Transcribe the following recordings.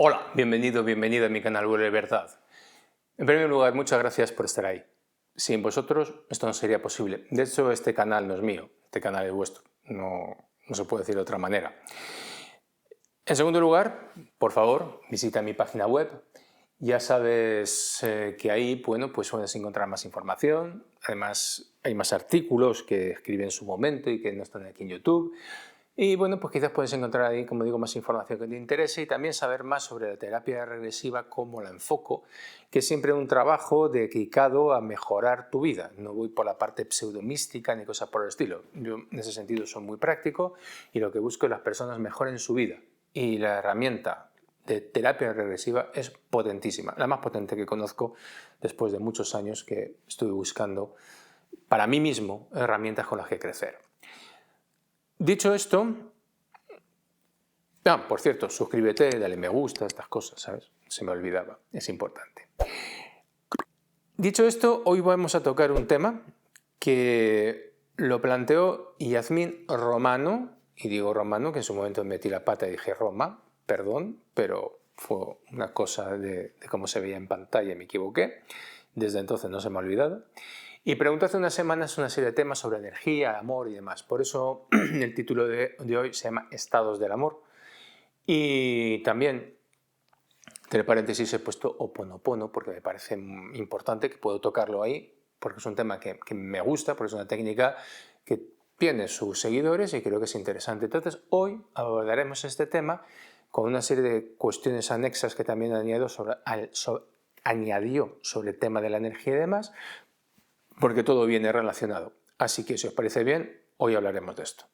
Hola, bienvenido, bienvenida a mi canal Vuelve Verdad. En primer lugar, muchas gracias por estar ahí. Sin vosotros esto no sería posible. De hecho, este canal no es mío, este canal es vuestro. No se puede decir de otra manera. En segundo lugar, por favor, visita mi página web. Ya sabes que ahí pues puedes encontrar más información. Además, hay más artículos que escribí en su momento y que no están aquí en YouTube. Y bueno, pues quizás puedes encontrar ahí, como digo, más información que te interese y también saber más sobre la terapia regresiva, cómo la enfoco, que es siempre un trabajo dedicado a mejorar tu vida. No voy por la parte pseudomística ni cosas por el estilo. Yo en ese sentido soy muy práctico y lo que busco es que las personas mejoren su vida. Y la herramienta de terapia regresiva es potentísima, la más potente que conozco después de muchos años que estuve buscando para mí mismo herramientas con las que crecer. Dicho esto, por cierto, suscríbete, dale me gusta, estas cosas, ¿sabes? Se me olvidaba, es importante. Dicho esto, hoy vamos a tocar un tema que lo planteó Yasmín Romano, y digo Romano, que en su momento metí la pata y dije Roma, perdón, pero fue una cosa de cómo se veía en pantalla y me equivoqué. Desde entonces no se me ha olvidado. Y preguntó hace unas semanas una serie de temas sobre energía, amor y demás. Por eso el título de hoy se llama Estados del amor. Y también, entre paréntesis, he puesto Ho'oponopono porque me parece importante que puedo tocarlo ahí, porque es un tema que me gusta, porque es una técnica que tiene sus seguidores y creo que es interesante. Entonces, hoy abordaremos este tema con una serie de cuestiones anexas que también añadió sobre el tema de la energía y demás, porque todo viene relacionado. Así que si os parece bien, hoy hablaremos de esto.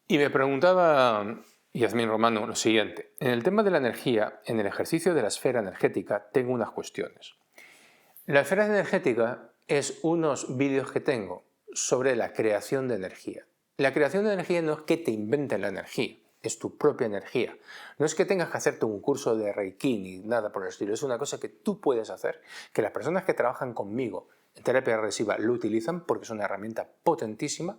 Y me preguntaba Yasmín Romano lo siguiente. En el tema de la energía, en el ejercicio de la esfera energética, tengo unas cuestiones. La esfera energética es unos vídeos que tengo sobre la creación de energía. La creación de energía no es que te inventen la energía, es tu propia energía. No es que tengas que hacerte un curso de Reiki ni nada por el estilo, es una cosa que tú puedes hacer, que las personas que trabajan conmigo en terapia regresiva lo utilizan porque es una herramienta potentísima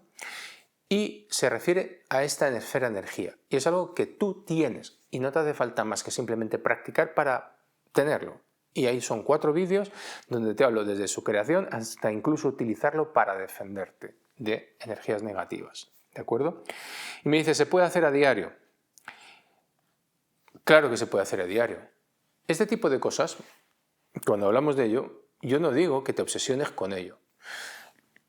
y se refiere a esta esfera energía. Y es algo que tú tienes y no te hace falta más que simplemente practicar para tenerlo. Y ahí son 4 vídeos donde te hablo desde su creación hasta incluso utilizarlo para defenderte de energías negativas. ¿De acuerdo? Y me dice, ¿se puede hacer a diario? Claro que se puede hacer a diario. Este tipo de cosas, cuando hablamos de ello, yo no digo que te obsesiones con ello.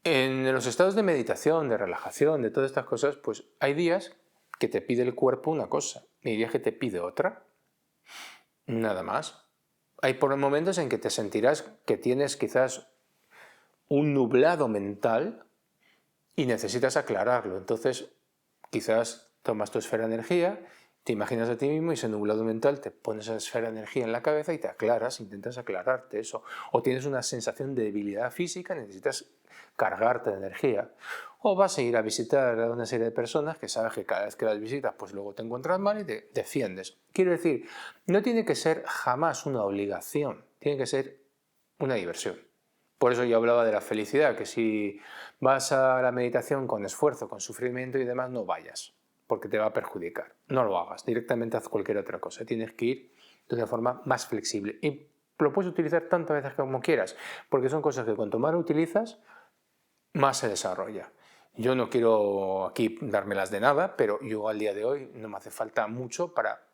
En los estados de meditación, de relajación, de todas estas cosas, pues hay días que te pide el cuerpo una cosa y hay días que te pide otra. Nada más. Hay por momentos en que te sentirás que tienes quizás un nublado mental y necesitas aclararlo. Entonces, quizás tomas tu esfera de energía, te imaginas a ti mismo y ese nublado mental te pones esa esfera de energía en la cabeza y te aclaras, intentas aclararte eso. O tienes una sensación de debilidad física, necesitas cargarte de energía. O vas a ir a visitar a una serie de personas que sabes que cada vez que las visitas pues luego te encuentras mal y te defiendes. Quiero decir, no tiene que ser jamás una obligación, tiene que ser una diversión. Por eso yo hablaba de la felicidad, que si vas a la meditación con esfuerzo, con sufrimiento y demás, no vayas, porque te va a perjudicar. No lo hagas, directamente haz cualquier otra cosa. Tienes que ir de una forma más flexible. Y lo puedes utilizar tantas veces como quieras, porque son cosas que cuanto más lo utilizas, más se desarrolla. Yo no quiero aquí dármelas de nada, pero yo al día de hoy no me hace falta mucho para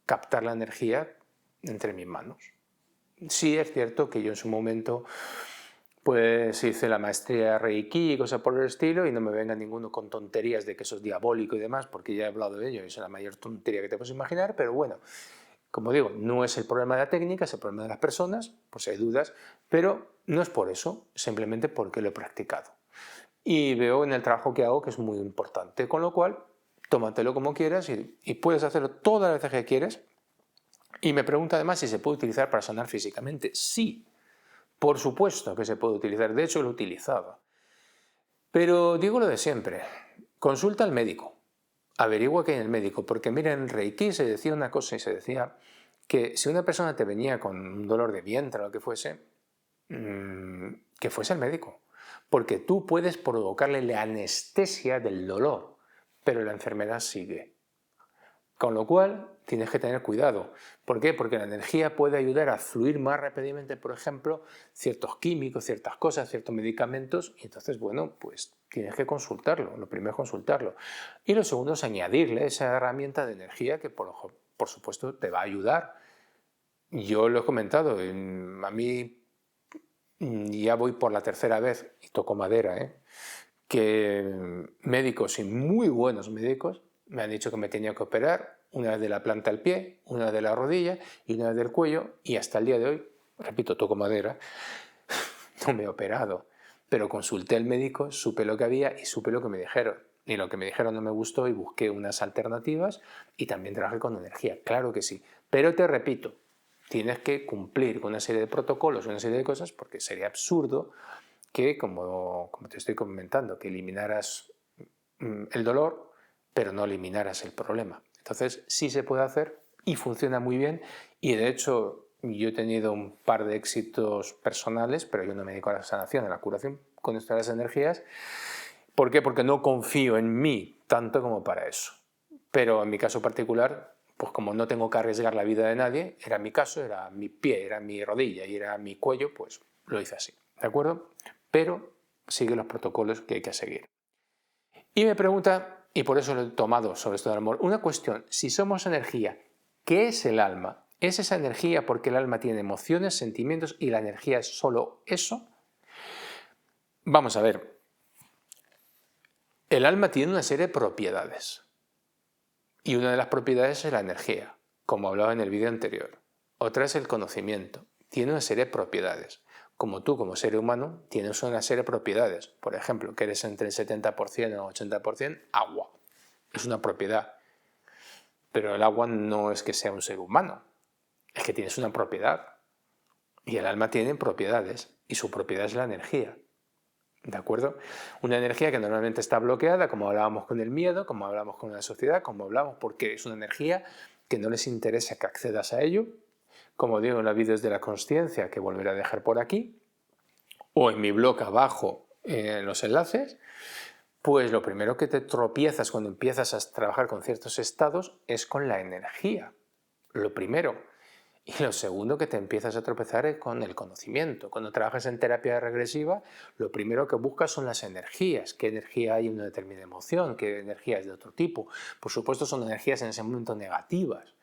captar la energía entre mis manos. Sí es cierto que yo en su momento pues hice la maestría Reiki y cosas por el estilo y no me venga ninguno con tonterías de que eso es diabólico y demás, porque ya he hablado de ello y es la mayor tontería que te puedes imaginar, pero bueno, como digo, no es el problema de la técnica, es el problema de las personas, por si hay dudas, pero no es por eso, simplemente porque lo he practicado. Y veo en el trabajo que hago que es muy importante, con lo cual tómatelo como quieras y puedes hacerlo todas las veces que quieres. Y me pregunta además si se puede utilizar para sanar físicamente. Sí, por supuesto que se puede utilizar, de hecho lo he utilizado. Pero digo lo de siempre, consulta al médico, averigua qué hay en el médico, porque mira, en Reiki se decía una cosa y se decía que si una persona te venía con un dolor de vientre o lo que fuese, que fuese el médico. Porque tú puedes provocarle la anestesia del dolor, pero la enfermedad sigue. Con lo cual, tienes que tener cuidado. ¿Por qué? Porque la energía puede ayudar a fluir más rápidamente, por ejemplo, ciertos químicos, ciertas cosas, ciertos medicamentos, y entonces, bueno, pues tienes que consultarlo. Lo primero es consultarlo. Y lo segundo es añadirle esa herramienta de energía que, por supuesto, te va a ayudar. Yo lo he comentado, a mí ya voy por la tercera vez, y toco madera, que médicos y muy buenos médicos me han dicho que me tenía que operar, una vez de la planta al pie, una vez de la rodilla y una vez del cuello, y hasta el día de hoy, repito, toco madera, no me he operado, pero consulté al médico, supe lo que había y supe lo que me dijeron. Y lo que me dijeron no me gustó y busqué unas alternativas y también trabajé con energía, claro que sí. Pero te repito, tienes que cumplir con una serie de protocolos, una serie de cosas, porque sería absurdo que, como te estoy comentando, que eliminaras el dolor, pero no eliminaras el problema. Entonces sí se puede hacer y funciona muy bien, y de hecho yo he tenido un par de éxitos personales, pero yo no me dedico a la sanación, a la curación con estas energías. ¿Por qué? Porque no confío en mí tanto como para eso. Pero en mi caso particular, pues como no tengo que arriesgar la vida de nadie, era mi caso, era mi pie, era mi rodilla y era mi cuello, pues lo hice así, ¿de acuerdo? Pero sigue los protocolos que hay que seguir. Y me pregunta, y por eso lo he tomado sobre esto del amor, una cuestión: si somos energía, ¿qué es el alma? ¿Es esa energía porque el alma tiene emociones, sentimientos y la energía es solo eso? Vamos a ver, el alma tiene una serie de propiedades y una de las propiedades es la energía, como hablaba en el vídeo anterior. Otra es el conocimiento, tiene una serie de propiedades. Como tú, como ser humano, tienes una serie de propiedades. Por ejemplo, que eres entre el 70% o 80% agua. Es una propiedad. Pero el agua no es que sea un ser humano, es que tienes una propiedad. Y el alma tiene propiedades, y su propiedad es la energía. ¿De acuerdo? Una energía que normalmente está bloqueada, como hablábamos con el miedo, como hablábamos con la sociedad, como hablamos porque es una energía que no les interesa que accedas a ello. Como digo en los vídeos de la consciencia, que volveré a dejar por aquí, o en mi blog abajo en los enlaces, pues lo primero que te tropiezas cuando empiezas a trabajar con ciertos estados es con la energía. Lo primero. Y lo segundo que te empiezas a tropezar es con el conocimiento. Cuando trabajas en terapia regresiva, lo primero que buscas son las energías. ¿Qué energía hay en una determinada emoción? ¿Qué energía es de otro tipo? Por supuesto son energías en ese momento negativas.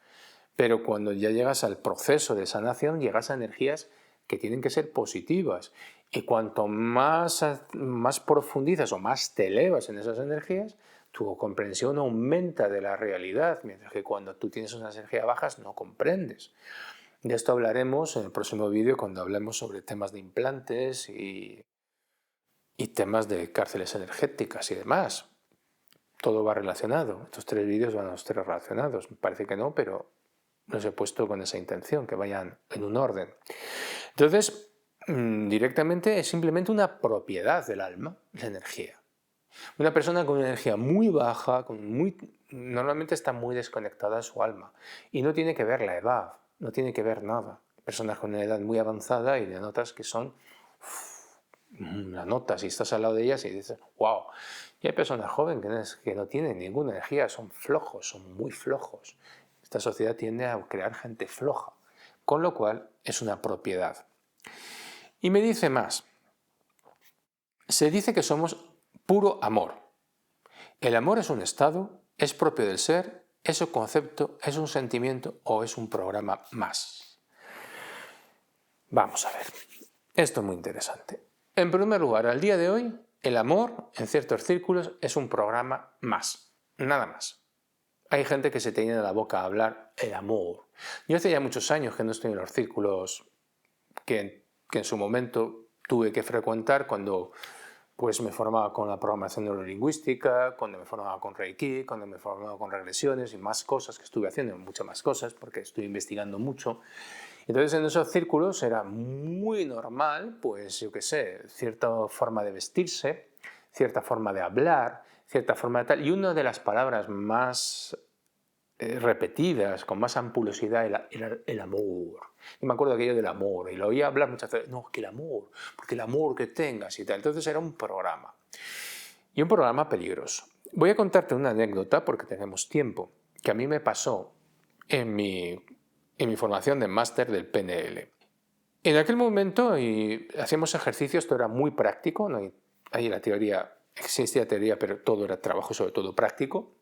Pero cuando ya llegas al proceso de sanación, llegas a energías que tienen que ser positivas. Y cuanto más profundizas o más te elevas en esas energías, tu comprensión aumenta de la realidad, mientras que cuando tú tienes unas energías bajas no comprendes. De esto hablaremos en el próximo vídeo cuando hablemos sobre temas de implantes y temas de cárceles energéticas y demás. Todo va relacionado. Estos 3 vídeos van a estar relacionados. Me parece que no, pero los he puesto con esa intención, que vayan en un orden. Entonces, directamente es simplemente una propiedad del alma, la energía. Una persona con una energía muy baja, normalmente está muy desconectada de su alma. Y no tiene que ver la edad, no tiene que ver nada. Personas con una edad muy avanzada y de notas que son... la notas y estás al lado de ellas y dices, wow. Y hay personas jóvenes que no tienen ninguna energía, son flojos, son muy flojos. Esta sociedad tiende a crear gente floja, con lo cual es una propiedad. Y me dice más, se dice que somos puro amor. ¿El amor es un estado? ¿Es propio del ser? ¿Es un concepto? ¿Es un sentimiento? ¿O es un programa más? Vamos a ver. Esto es muy interesante. En primer lugar, al día de hoy, el amor, en ciertos círculos, es un programa más. Nada más. Hay gente que se te llena la boca a hablar el amor. Yo hace ya muchos años que no estoy en los círculos que en su momento tuve que frecuentar cuando pues me formaba con la programación neurolingüística, cuando me formaba con Reiki, cuando me formaba con regresiones y más cosas que estuve haciendo, muchas más cosas porque estoy investigando mucho. Entonces en esos círculos era muy normal, pues yo qué sé, cierta forma de vestirse, cierta forma de hablar, cierta forma de tal. Y una de las palabras más repetidas, con más ampulosidad, el amor. Yo me acuerdo aquello del amor, y lo oía hablar muchas veces, no, es que el amor, porque el amor que tengas y tal. Entonces era un programa, y un programa peligroso. Voy a contarte una anécdota, porque tenemos tiempo, que a mí me pasó en mi formación de máster del PNL. En aquel momento hacíamos ejercicios, esto era muy práctico, no hay la teoría, existía teoría, pero todo era trabajo, sobre todo práctico.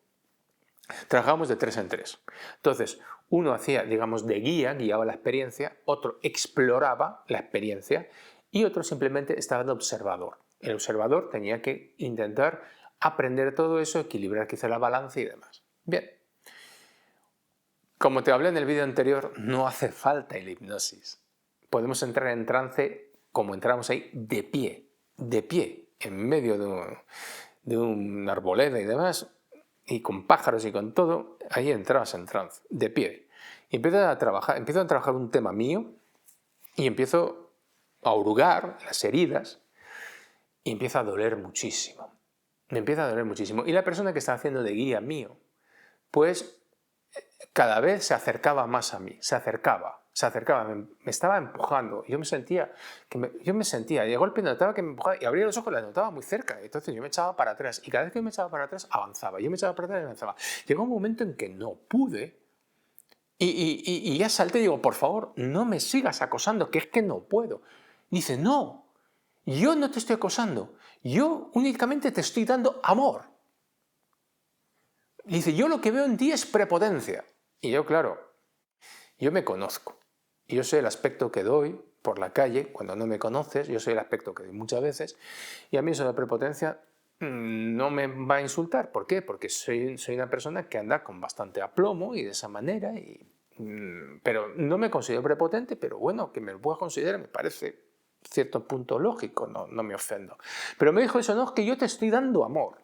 Trabajábamos de 3 en 3. Entonces, uno hacía, digamos, de guía, guiaba la experiencia, otro exploraba la experiencia y otro simplemente estaba de observador. El observador tenía que intentar aprender todo eso, equilibrar quizá la balanza y demás. Bien. Como te hablé en el vídeo anterior, no hace falta la hipnosis. Podemos entrar en trance como entramos ahí de pie, en medio de una arboleda y demás, y con pájaros y con todo, ahí entrabas en trance, de pie. Y empiezo a trabajar un tema mío y empiezo a hurgar las heridas y empieza a doler muchísimo. Me empieza a doler muchísimo. Y la persona que está haciendo de guía mío, pues cada vez se acercaba más a mí, se acercaba, me estaba empujando. Yo me sentía, y de golpe notaba que me empujaba y abría los ojos, la notaba muy cerca. Entonces yo me echaba para atrás y cada vez que me echaba para atrás avanzaba, yo me echaba para atrás y avanzaba. Llegó un momento en que no pude y ya salté y digo, por favor, no me sigas acosando, que es que no puedo. Dice, no, yo no te estoy acosando, yo únicamente te estoy dando amor. Dice, yo lo que veo en ti es prepotencia. Y yo, claro, yo me conozco. Yo sé el aspecto que doy por la calle, cuando no me conoces, yo sé el aspecto que doy muchas veces, y a mí eso de prepotencia no me va a insultar. ¿Por qué? Porque soy una persona que anda con bastante aplomo y de esa manera, pero no me considero prepotente, pero bueno, que me lo pueda considerar me parece cierto punto lógico, no me ofendo. Pero me dijo eso, no, es que yo te estoy dando amor.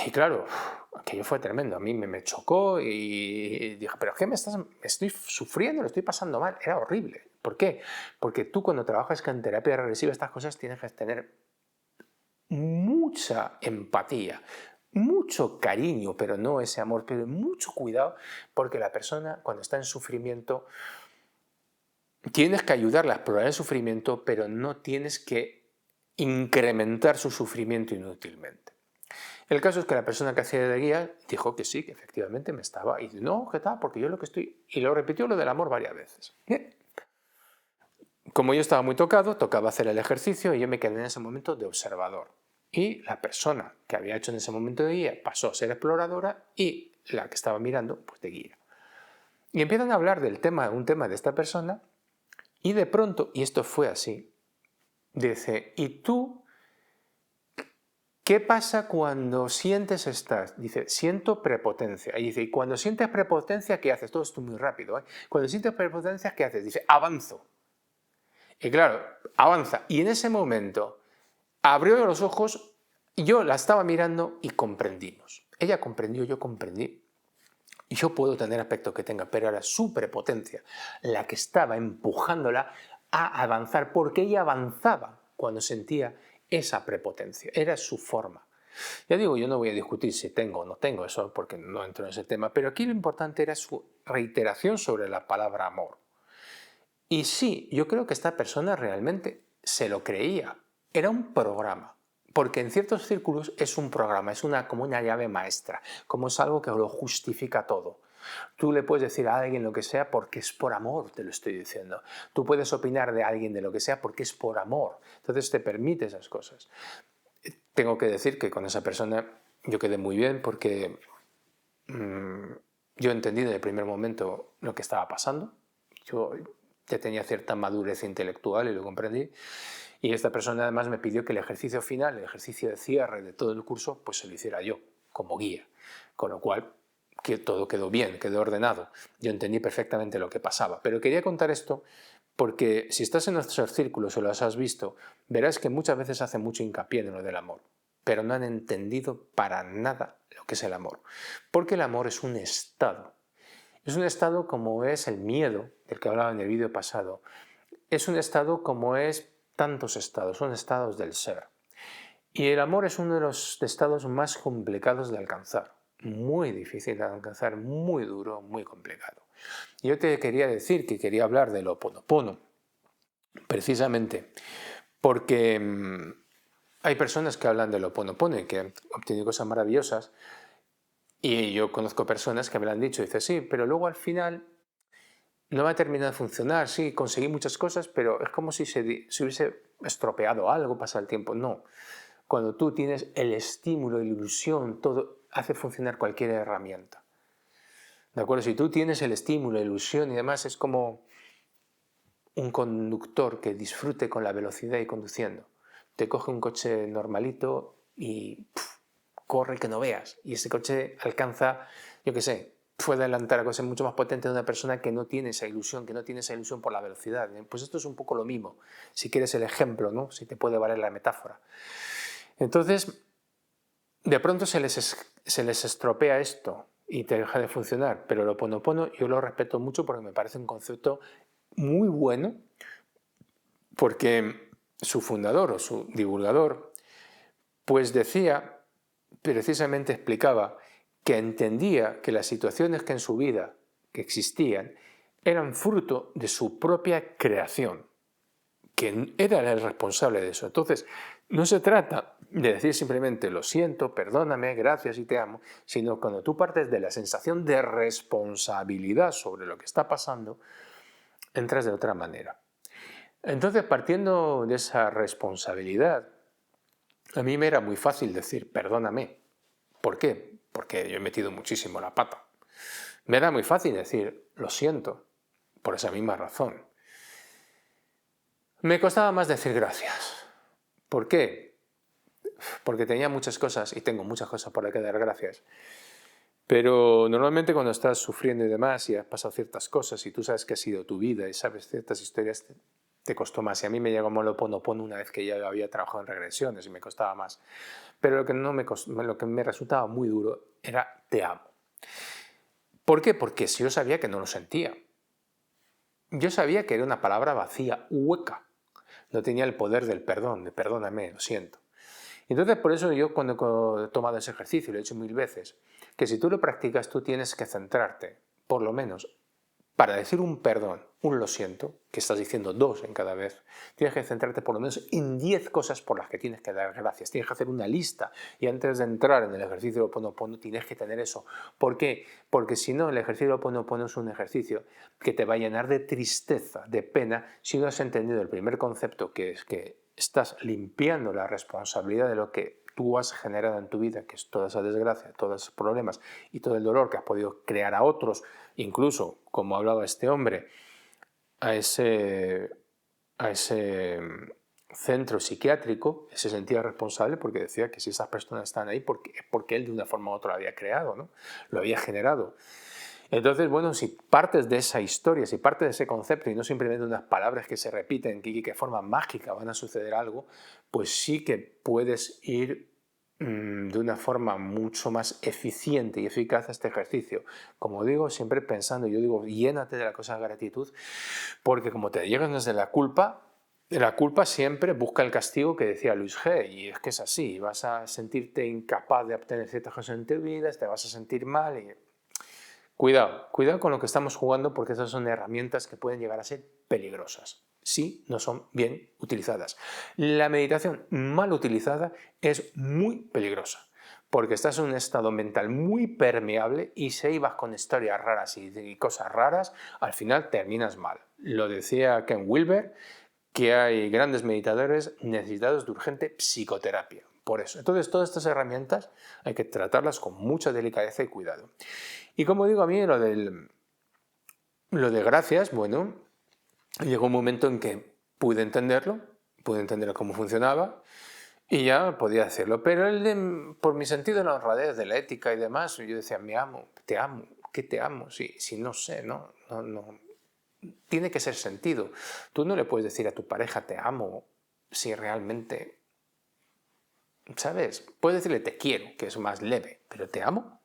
Y claro, aquello fue tremendo, a mí me chocó y dije, pero ¿qué me estoy sufriendo, lo estoy pasando mal? Era horrible. ¿Por qué? Porque tú cuando trabajas con terapia regresiva estas cosas tienes que tener mucha empatía, mucho cariño, pero no ese amor, pero mucho cuidado, porque la persona cuando está en sufrimiento tienes que ayudarla a explorar el sufrimiento, pero no tienes que incrementar su sufrimiento inútilmente. El caso es que la persona que hacía de guía dijo que sí, que efectivamente me estaba. Y dice, no, ¿qué tal? Porque yo lo que estoy... Y lo repitió lo del amor varias veces. Bien. Como yo estaba muy tocado, tocaba hacer el ejercicio y yo me quedé en ese momento de observador. Y la persona que había hecho en ese momento de guía pasó a ser exploradora y la que estaba mirando, pues de guía. Y empiezan a hablar del tema, un tema de esta persona y de pronto, y esto fue así, dice, ¿y tú qué pasa cuando sientes estas? Dice, siento prepotencia. Y dice, ¿y cuando sientes prepotencia qué haces? Todo esto muy rápido, ¿eh? Cuando sientes prepotencia, ¿qué haces? Dice, avanzo. Y claro, avanza. Y en ese momento abrió los ojos, yo la estaba mirando y comprendimos. Ella comprendió, yo comprendí. Y yo puedo tener aspecto que tenga, pero era su prepotencia la que estaba empujándola a avanzar, porque ella avanzaba cuando sentía esa prepotencia, era su forma. Ya digo, yo no voy a discutir si tengo o no tengo eso, porque no entro en ese tema, pero aquí lo importante era su reiteración sobre la palabra amor. Y sí, yo creo que esta persona realmente se lo creía, era un programa. Porque en ciertos círculos es un programa, es como una llave maestra, como es algo que lo justifica todo. Tú le puedes decir a alguien lo que sea porque es por amor, te lo estoy diciendo. Tú puedes opinar de alguien de lo que sea porque es por amor. Entonces te permite esas cosas. Tengo que decir que con esa persona yo quedé muy bien porque yo entendí desde el primer momento lo que estaba pasando. Yo ya tenía cierta madurez intelectual y lo comprendí. Y esta persona además me pidió que el ejercicio final, el ejercicio de cierre de todo el curso, pues se lo hiciera yo, como guía. Con lo cual, que todo quedó bien, quedó ordenado. Yo entendí perfectamente lo que pasaba. Pero quería contar esto porque si estás en nuestros círculos o los has visto, verás que muchas veces hace mucho hincapié en lo del amor. Pero no han entendido para nada lo que es el amor. Porque el amor es un estado. Es un estado como es el miedo, del que hablaba en el vídeo pasado. Es un estado como es tantos estados, son estados del ser. Y el amor es uno de los estados más complicados de alcanzar. muy difícil de alcanzar, muy duro, muy complicado. Yo te quería decir que quería hablar del Ho Oponopono, precisamente porque hay personas que hablan del Ho Oponopono y que han obtenido cosas maravillosas, y yo conozco personas que me lo han dicho y dicen, sí, pero luego al final no me ha terminado de funcionar, sí, conseguí muchas cosas, pero es como si se hubiese estropeado algo, pasa el tiempo. No, cuando tú tienes el estímulo, la ilusión, todo hace funcionar cualquier herramienta. ¿De acuerdo? Si tú tienes el estímulo, la ilusión y demás, es como un conductor que disfrute con la velocidad y conduciendo. Te coge un coche normalito y corre que no veas. Y ese coche alcanza, yo qué sé, puede adelantar a cosas mucho más potentes de una persona que no tiene esa ilusión, por la velocidad. Pues esto es un poco lo mismo, si quieres el ejemplo, ¿no? Si te puede valer la metáfora. Entonces, de pronto se les estropea esto y te deja de funcionar, pero el Ho Oponopono yo lo respeto mucho porque me parece un concepto muy bueno, porque su fundador o su divulgador pues decía, precisamente explicaba, que entendía que las situaciones que en su vida que existían eran fruto de su propia creación, que era el responsable de eso. Entonces, no se trata de decir simplemente lo siento, perdóname, gracias y te amo, sino cuando tú partes de la sensación de responsabilidad sobre lo que está pasando, entras de otra manera. Entonces, partiendo de esa responsabilidad, a mí me era muy fácil decir perdóname. ¿Por qué? Porque yo he metido muchísimo la pata. Me era muy fácil decir lo siento, por esa misma razón. Me costaba más decir gracias. ¿Por qué? Porque tenía muchas cosas y tengo muchas cosas por las que dar gracias. Pero normalmente cuando estás sufriendo y demás y has pasado ciertas cosas y tú sabes que ha sido tu vida y sabes ciertas historias, te costó más. Y a mí me llegó el Ho Oponopono una vez que ya había trabajado en regresiones y me costaba más. Pero lo que me resultaba muy duro era te amo. ¿Por qué? Porque si yo sabía que no lo sentía. Yo sabía que era una palabra vacía, hueca. No tenía el poder del perdón, de perdóname, lo siento. Entonces, por eso yo cuando he tomado ese ejercicio, lo he hecho 1000 veces, que si tú lo practicas, tú tienes que centrarte, por lo menos, para decir un perdón, un lo siento, que estás diciendo 2 en cada vez, tienes que centrarte por lo menos en 10 cosas por las que tienes que dar gracias. Tienes que hacer una lista y antes de entrar en el ejercicio de Ho Oponopono tienes que tener eso. ¿Por qué? Porque si no, el ejercicio de Ho Oponopono es un ejercicio que te va a llenar de tristeza, de pena, si no has entendido el primer concepto, que es que estás limpiando la responsabilidad de lo que tú has generado en tu vida, que es toda esa desgracia, todos esos problemas y todo el dolor que has podido crear a otros, incluso, como hablaba este hombre, a ese centro psiquiátrico, se sentía responsable porque decía que si esas personas están ahí, es porque él de una forma u otra lo había creado, ¿no? Lo había generado. Entonces, bueno, si partes de esa historia, si partes de ese concepto y no simplemente unas palabras que se repiten y que de forma mágica van a suceder algo, pues sí que puedes ir de una forma mucho más eficiente y eficaz a este ejercicio. Como digo, siempre pensando, yo digo, llénate de la cosa de gratitud, porque como te llegas desde la culpa siempre busca el castigo que decía Luis G. Y es que es así, vas a sentirte incapaz de obtener ciertas cosas en tu vida, te vas a sentir mal y... Cuidado con lo que estamos jugando porque esas son herramientas que pueden llegar a ser peligrosas si no son bien utilizadas. La meditación mal utilizada es muy peligrosa porque estás en un estado mental muy permeable y si vas con historias raras y cosas raras, al final terminas mal. Lo decía Ken Wilber, que hay grandes meditadores necesitados de urgente psicoterapia. Por eso. Entonces, todas estas herramientas hay que tratarlas con mucha delicadeza y cuidado. Y como digo, a mí lo de gracias, bueno, llegó un momento en que pude entender cómo funcionaba y ya podía hacerlo. Pero por mi sentido de la honradez, de la ética y demás, yo decía, me amo, ¿qué te amo? Si no sé, no. Tiene que ser sentido. Tú no le puedes decir a tu pareja te amo si realmente, ¿sabes? Puedes decirle te quiero, que es más leve, pero te amo.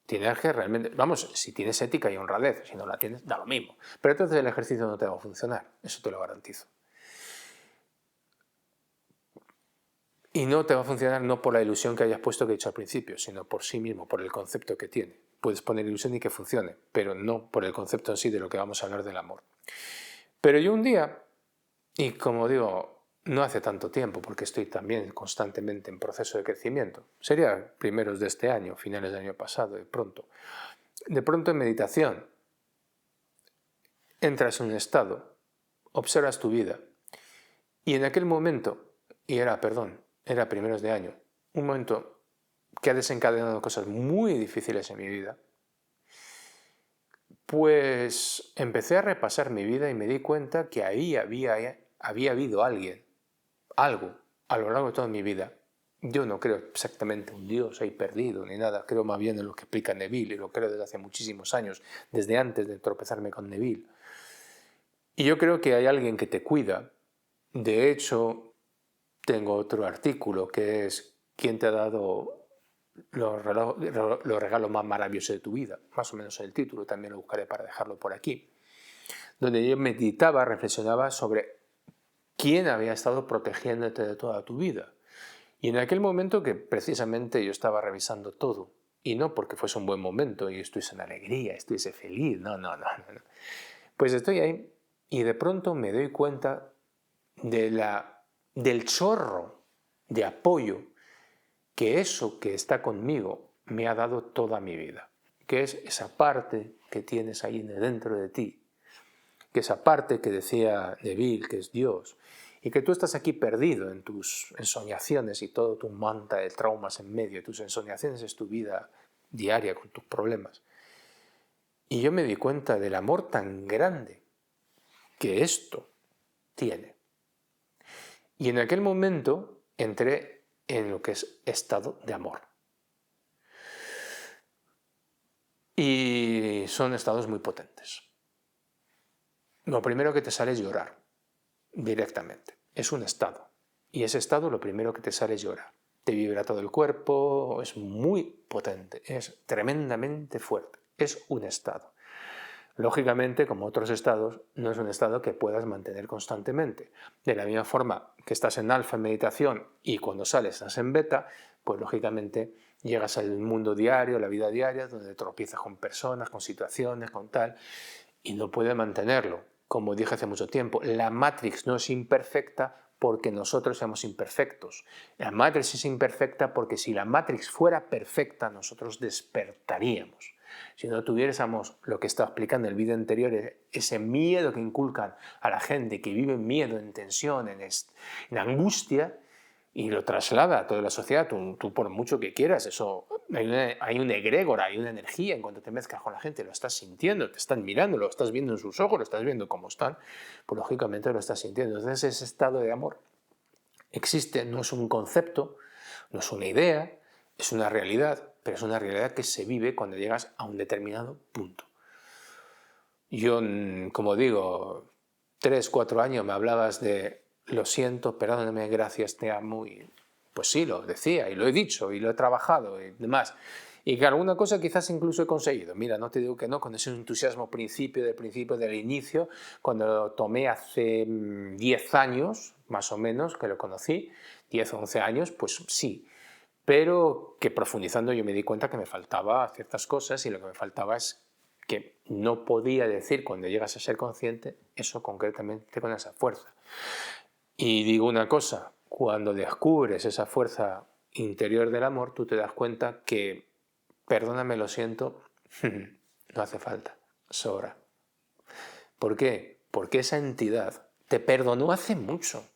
Tienes que realmente, vamos, si tienes ética y honradez, si no la tienes, da lo mismo. Pero entonces el ejercicio no te va a funcionar, eso te lo garantizo. Y no te va a funcionar no por la ilusión que hayas puesto que he dicho al principio, sino por sí mismo, por el concepto que tiene. Puedes poner ilusión y que funcione, pero no por el concepto en sí de lo que vamos a hablar del amor. Pero yo un día, y como digo, no hace tanto tiempo, porque estoy también constantemente en proceso de crecimiento, sería primeros de este año, finales del año pasado, de pronto en meditación, entras en un estado, observas tu vida, y en aquel momento, era primeros de año, un momento que ha desencadenado cosas muy difíciles en mi vida, pues empecé a repasar mi vida y me di cuenta que ahí había habido algo, a lo largo de toda mi vida. Yo no creo exactamente un Dios ahí perdido ni nada, creo más bien en lo que explica Neville, y lo creo desde hace muchísimos años, desde antes de tropezarme con Neville. Y yo creo que hay alguien que te cuida. De hecho, tengo otro artículo que es ¿quién te ha dado los regalos más maravillosos de tu vida? Más o menos el título, también lo buscaré para dejarlo por aquí. Donde yo meditaba, reflexionaba sobre quién había estado protegiéndote de toda tu vida. Y en aquel momento que precisamente yo estaba revisando todo, y no porque fuese un buen momento y estuviese en alegría, estuviese feliz, no. Pues estoy ahí y de pronto me doy cuenta del chorro de apoyo que eso que está conmigo me ha dado toda mi vida, que es esa parte que tienes ahí dentro de ti, que esa parte que decía Neville, que es Dios, y que tú estás aquí perdido en tus ensoñaciones y todo tu manta de traumas en medio, tus ensoñaciones es tu vida diaria con tus problemas. Y yo me di cuenta del amor tan grande que esto tiene. Y en aquel momento entré en lo que es estado de amor. Y son estados muy potentes. Lo primero que te sale es llorar, directamente. Es un estado. Y ese estado lo primero que te sale es llorar. Te vibra todo el cuerpo, es muy potente, es tremendamente fuerte. Es un estado. Lógicamente, como otros estados, no es un estado que puedas mantener constantemente. De la misma forma que estás en alfa en meditación y cuando sales estás en beta, pues lógicamente llegas al mundo diario, a la vida diaria, donde tropiezas con personas, con situaciones, con tal, y no puedes mantenerlo. Como dije hace mucho tiempo, la Matrix no es imperfecta porque nosotros somos imperfectos. La Matrix es imperfecta porque si la Matrix fuera perfecta, nosotros despertaríamos. Si no tuviésemos lo que estaba explicando en el vídeo anterior, ese miedo que inculcan a la gente que vive en miedo, en tensión, en angustia, y lo traslada a toda la sociedad, tú por mucho que quieras, eso hay un egregor, hay una energía en cuanto te mezclas con la gente, lo estás sintiendo, te están mirando, lo estás viendo en sus ojos, lo estás viendo cómo están, pues lógicamente lo estás sintiendo. Entonces ese estado de amor existe, no es un concepto, no es una idea, es una realidad, pero es una realidad que se vive cuando llegas a un determinado punto. Yo, como digo, 3, 4 años me hablabas de lo siento, perdóname, gracias, te amo, y pues sí, lo decía, y lo he dicho, y lo he trabajado, y demás. Y que alguna cosa quizás incluso he conseguido. Mira, no te digo que no, con ese entusiasmo principio del inicio, cuando lo tomé hace 10 años, más o menos, que lo conocí, 10 o 11 años, pues sí. Pero que profundizando yo me di cuenta que me faltaba ciertas cosas y lo que me faltaba es que no podía decir cuando llegas a ser consciente eso concretamente con esa fuerza. Y digo una cosa, cuando descubres esa fuerza interior del amor, tú te das cuenta que, perdóname, lo siento, no hace falta, sobra. ¿Por qué? Porque esa entidad te perdonó hace mucho.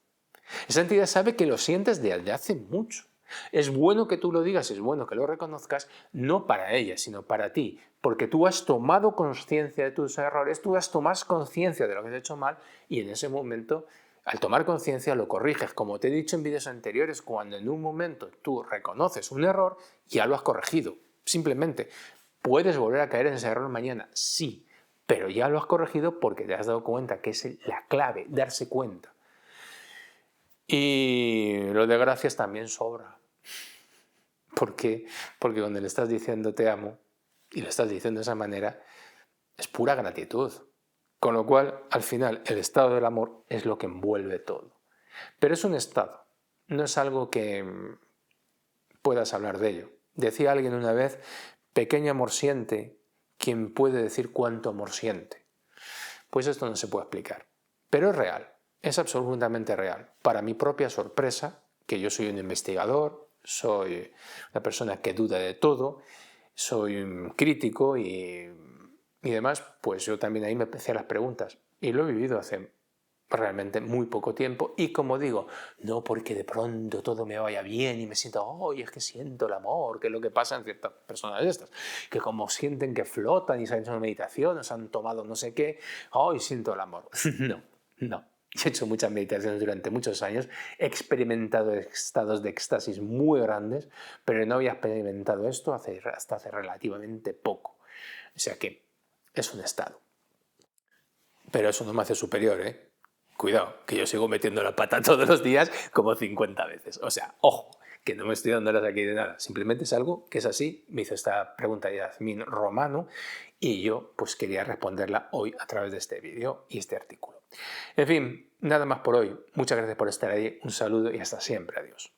Esa entidad sabe que lo sientes desde hace mucho. Es bueno que tú lo digas, es bueno que lo reconozcas, no para ella, sino para ti, porque tú has tomado conciencia de tus errores, tú has tomado conciencia de lo que has hecho mal y en ese momento, al tomar conciencia, lo corriges. Como te he dicho en vídeos anteriores, cuando en un momento tú reconoces un error, ya lo has corregido. Simplemente, ¿puedes volver a caer en ese error mañana? Sí, pero ya lo has corregido porque te has dado cuenta que es la clave, darse cuenta. Y lo de gracias también sobra. ¿Por qué? Porque cuando le estás diciendo te amo y lo estás diciendo de esa manera, es pura gratitud. Con lo cual, al final, el estado del amor es lo que envuelve todo. Pero es un estado. no es algo que puedas hablar de ello. Decía alguien una vez, pequeño amor siente quien puede decir cuánto amor siente. Pues esto no se puede explicar, pero es real, es absolutamente real. Para mi propia sorpresa, que yo soy un investigador, soy una persona que duda de todo, soy un crítico y demás, pues yo también ahí me empecé a las preguntas y lo he vivido hace realmente muy poco tiempo y como digo, no porque de pronto todo me vaya bien y me siento, ¡ay, es que siento el amor! Que es lo que pasa en ciertas personas de estas, que como sienten que flotan y se han hecho una meditación o se han tomado no sé qué, ¡ay, siento el amor! No, no. He hecho muchas meditaciones durante muchos años, he experimentado estados de éxtasis muy grandes, pero no había experimentado esto hasta hace relativamente poco. O sea que es un estado. Pero eso no me hace superior, ¿eh? Cuidado, que yo sigo metiendo la pata todos los días como 50 veces. O sea, ojo, que no me estoy dando las aquí de nada. Simplemente es algo que es así. Me hizo esta pregunta Yasmin Romano y yo pues quería responderla hoy a través de este vídeo y este artículo. En fin, nada más por hoy. Muchas gracias por estar ahí. Un saludo y hasta siempre. Adiós.